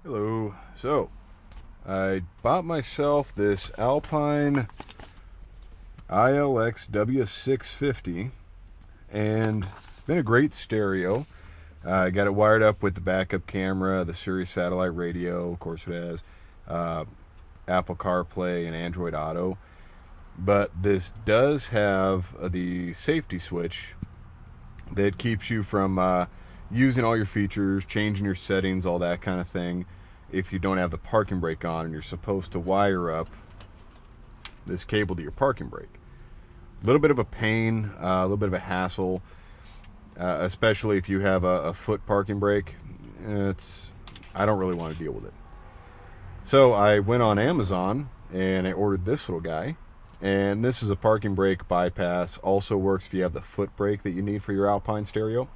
Hello. So, I bought myself this Alpine ILX-W650, and it's been a great stereo. I got it wired up with the backup camera, the Sirius satellite radio. Of course, it has uh, Apple CarPlay and Android Auto. But this does have the safety switch that keeps you from using all your features, changing your settings, all that kind of thing, if you don't have the parking brake on and you're supposed to wire up this cable to your parking brake. A little bit of a pain, a little bit of a hassle, especially if you have a foot parking brake. I don't really want to deal with it. So I went on Amazon and I ordered this little guy. And this is a parking brake bypass. Also works if you have the foot brake that you need for your Alpine stereo.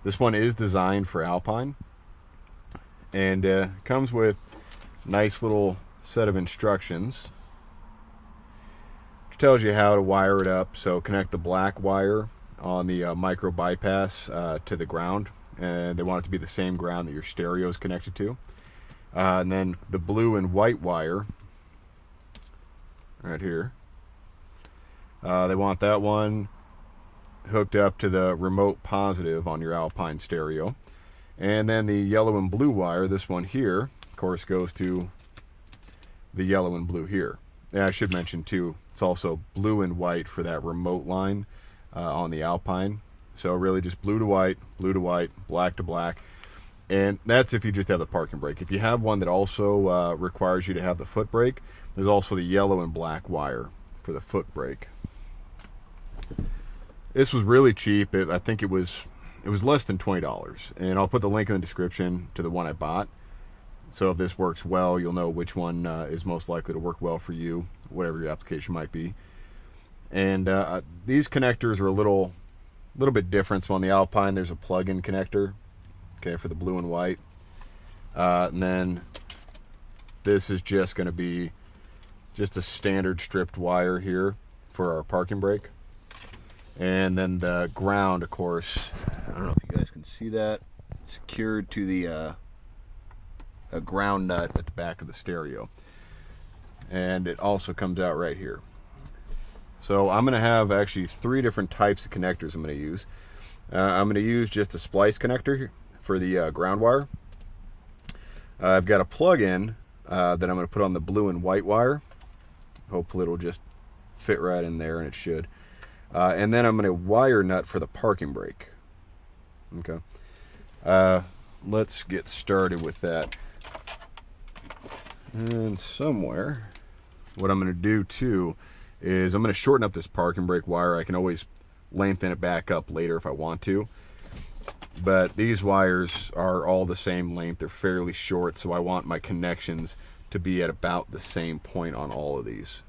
This one is designed for Alpine. And comes with a nice little set of instructions. Which tells you how to wire it up. So connect the black wire on the micro bypass to the ground. And they want it to be the same ground that your stereo is connected to. And then the blue and white wire right here. They want that one hooked up to the remote positive on your Alpine stereo. And then the yellow and blue wire, this one here, of course, goes to the yellow and blue here. And I should mention, too, it's also blue and white for that remote line on the Alpine. So really just blue to white, black to black. And that's if you just have the parking brake. If you have one that also requires you to have the foot brake, there's also the yellow and black wire for the foot brake. This was really cheap. I think it was less than $20, and I'll put the link in the description to the one I bought. So if this works well, you'll know which one is most likely to work well for you, whatever your application might be. And these connectors are a little bit different. So on the Alpine, there's a plug-in connector, okay, for the blue and white. And then this is just going to be just a standard stripped wire here for our parking brake. And then the ground, of course, I don't know if you guys can see that, secured to the a ground nut at the back of the stereo. And it also comes out right here. So I'm going to have actually 3 different types of connectors I'm going to use. I'm going to use just a splice connector for the ground wire. I've got a plug-in that I'm going to put on the blue and white wire. Hopefully it'll just fit right in there, and it should. And then I'm going to wire nut for the parking brake. Okay. Let's get started with that. And somewhere, what I'm going to do too is I'm going to shorten up this parking brake wire. I can always lengthen it back up later if I want to. But these wires are all the same length. They're fairly short, so I want my connections to be at about the same point on all of these.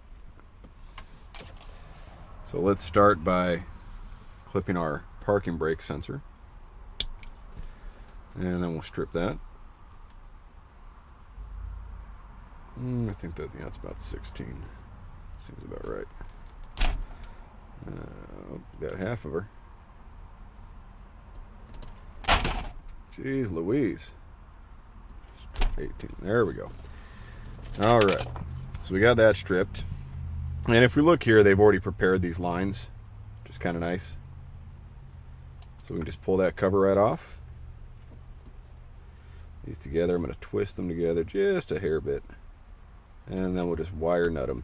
So let's start by clipping our parking brake sensor. And then we'll strip that. I think that's about 16. Seems about right. Got half of her. Jeez Louise. 18. There we go. Alright. So we got that stripped. And if we look here, they've already prepared these lines, which is kind of nice. So we can just pull that cover right off. These together, I'm going to twist them together just a hair bit. And then we'll just wire nut them.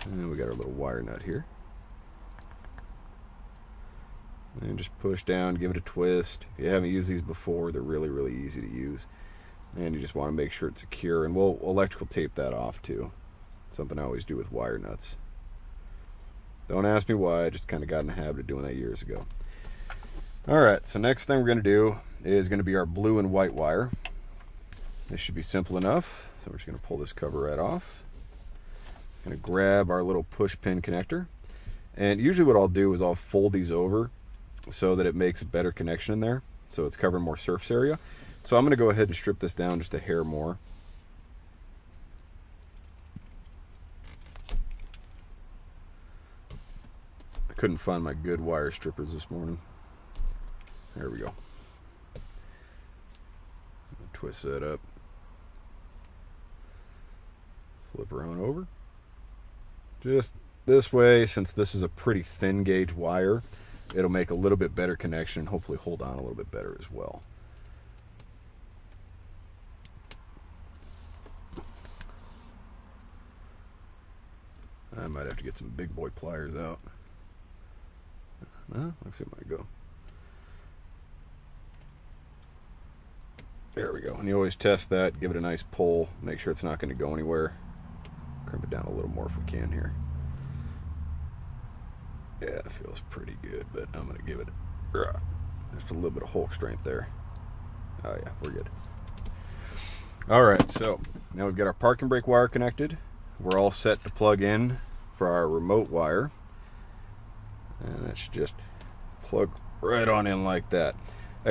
And we got our little wire nut here. And just push down, give it a twist. If you haven't used these before, they're really, really easy to use. And you just want to make sure it's secure. And we'll electrical tape that off too. Something I always do with wire nuts. Don't ask me why, I just kind of got in the habit of doing that years ago. Alright, so next thing we're going to do is going to be our blue and white wire. This should be simple enough. So we're just going to pull this cover right off. Going to grab our little push pin connector. And usually what I'll do is I'll fold these over so that it makes a better connection in there. So it's covering more surface area. So I'm going to go ahead and strip this down just a hair more. I couldn't find my good wire strippers this morning. There we go. twist that up. Flip her on over. Just this way, since this is a pretty thin gauge wire, it'll make a little bit better connection, hopefully hold on a little bit better as well. I might have to get some big boy pliers out. No, looks like it might go. There we go. And you always test that, give it a nice pull, make sure it's not going to go anywhere. Crimp it down a little more if we can here. Yeah, it feels pretty good, but I'm going to give it just a little bit of Hulk strength there. Oh yeah, we're good. Alright, so now we've got our parking brake wire connected. We're all set to plug in for our remote wire. And that should just plug right on in like that.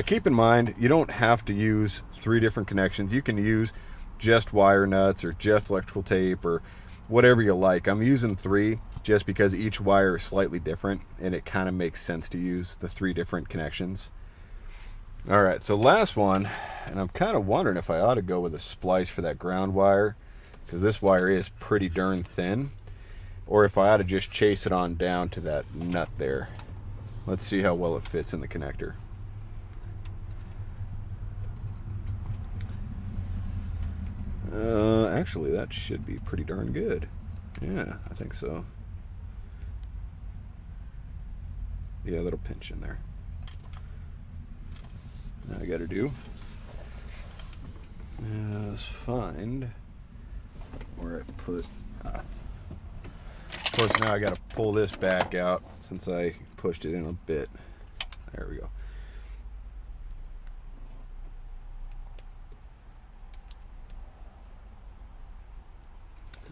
Keep in mind, you don't have to use 3 different connections. You can use just wire nuts or just electrical tape or whatever you like. I'm using 3 just because each wire is slightly different and it kind of makes sense to use the 3 different connections. Alright, so last one, and I'm kind of wondering if I ought to go with a splice for that ground wire, because this wire is pretty darn thin, or if I ought to just chase it on down to that nut there. Let's see how well it fits in the connector. Actually, that should be pretty darn good. Yeah, I think so. Yeah, a little pinch in there. Now I gotta do is find where I put. Of course, now I gotta pull this back out since I pushed it in a bit. There we go.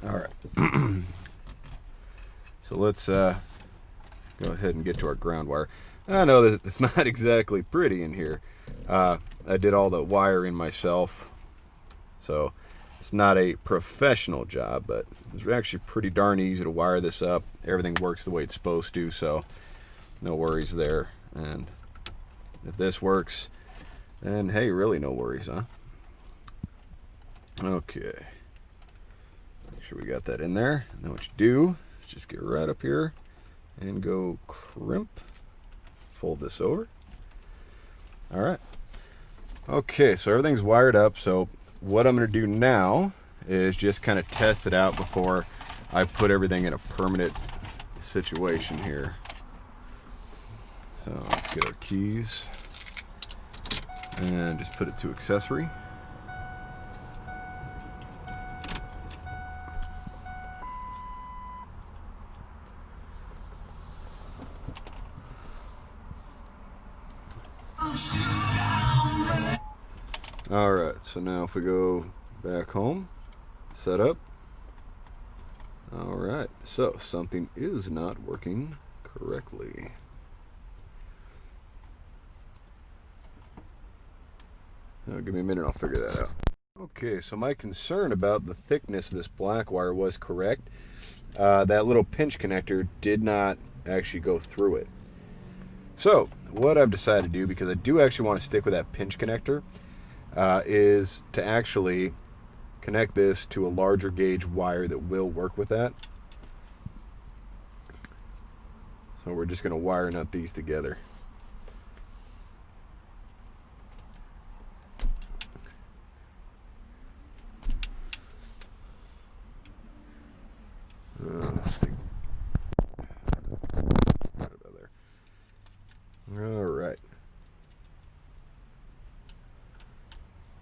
All right. So let's go ahead and get to our ground wire. I know that it's not exactly pretty in here. I did all the wiring myself, so it's not a professional job, but it's actually pretty darn easy to wire this up. Everything works the way it's supposed to, so no worries there. And if this works, then hey, really no worries, huh? Okay. Make sure we got that in there. Now what you do is just get right up here and go crimp. Fold this over. All right. Okay, so everything's wired up. So what I'm going to do now is just kind of test it out before I put everything in a permanent situation here. So let's get our keys and just put it to accessory. Alright, so now if we go back home, set up. Alright, so something is not working correctly. Now, give me a minute, I'll figure that out. Okay, so my concern about the thickness of this black wire was correct. That little pinch connector did not actually go through it. So, what I've decided to do, because I do actually want to stick with that pinch connector, is to actually connect this to a larger gauge wire that will work with that. So we're just going to wire nut these together. Alright.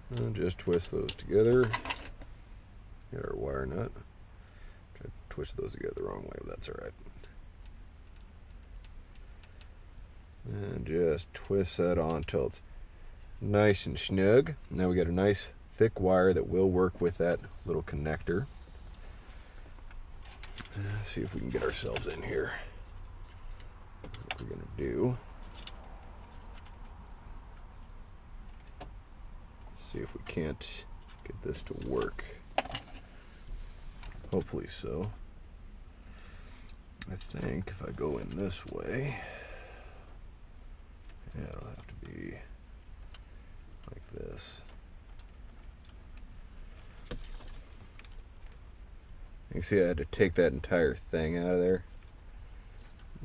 And just twist those together. Get our wire nut. Try to twist those together the wrong way, but that's alright. And just twist that on until it's nice and snug. Now we got a nice thick wire that will work with that little connector. Let's see if we can get ourselves in here. What we're going to do. See if we can't get this to work. Hopefully so. I think if I go in this way, yeah, it'll have to be like this. You see I had to take that entire thing out of there.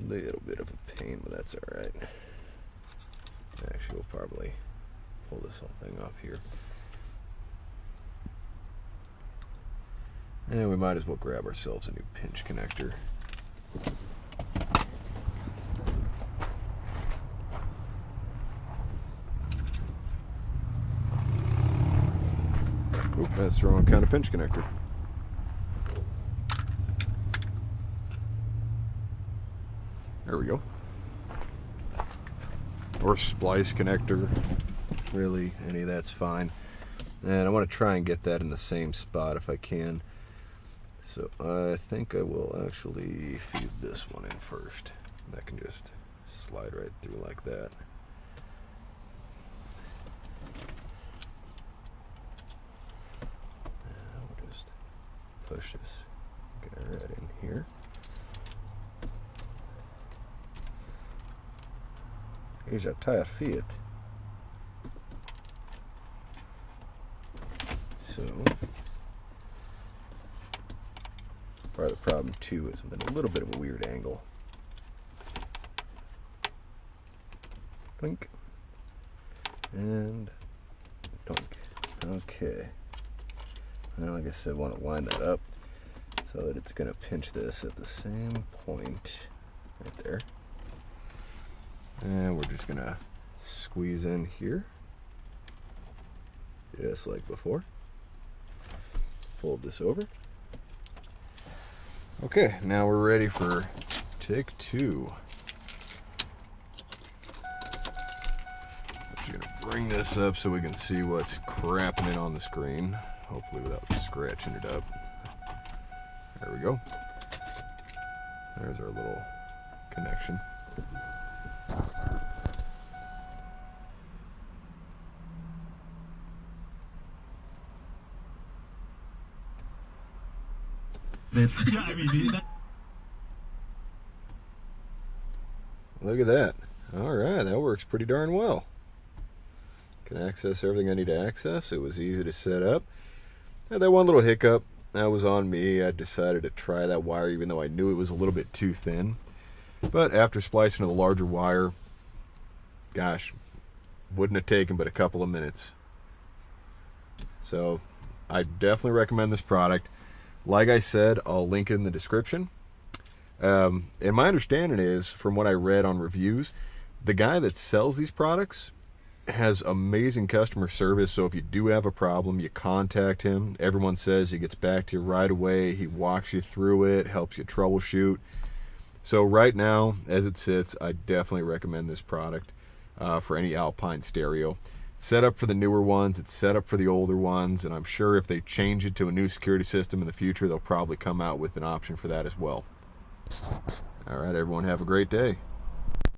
A little bit of a pain, but that's alright. Actually, we'll probably pull this whole thing off here. And we might as well grab ourselves a new pinch connector. Oop, that's the wrong kind of pinch connector. There we go. Or splice connector. Really, any of that's fine. And I want to try and get that in the same spot if I can. So I think I will actually feed this one in first. That can just slide right through like that. And we'll just push this guy right in here. Here's a tight fit. So part of the problem too is I'm at a little bit of a weird angle. Blink. And dunk. Okay. Now, like I said, I want to line that up so that it's going to pinch this at the same point right there. And we're just going to squeeze in here, just like before. Fold this over. Okay, now we're ready for take two. I'm just going to bring this up so we can see what's crapping it on the screen, hopefully without scratching it up. There we go. There's our little connection. Look at that. Alright, that works pretty darn well. Can access everything I need to access. It was easy to set up. Had that one little hiccup. That was on me. I decided to try that wire even though I knew it was a little bit too thin. But after splicing to the larger wire, gosh, wouldn't have taken but a couple of minutes. So I definitely recommend this product. Like I said, I'll link it in the description. And my understanding is, from what I read on reviews, the guy that sells these products has amazing customer service. So if you do have a problem, you contact him. Everyone says he gets back to you right away. He walks you through it, helps you troubleshoot. So right now, as it sits, I definitely recommend this product for any Alpine stereo. Set up for the newer ones, it's set up for the older ones, and I'm sure if they change it to a new security system in the future, they'll probably come out with an option for that as well. Alright, everyone, have a great day.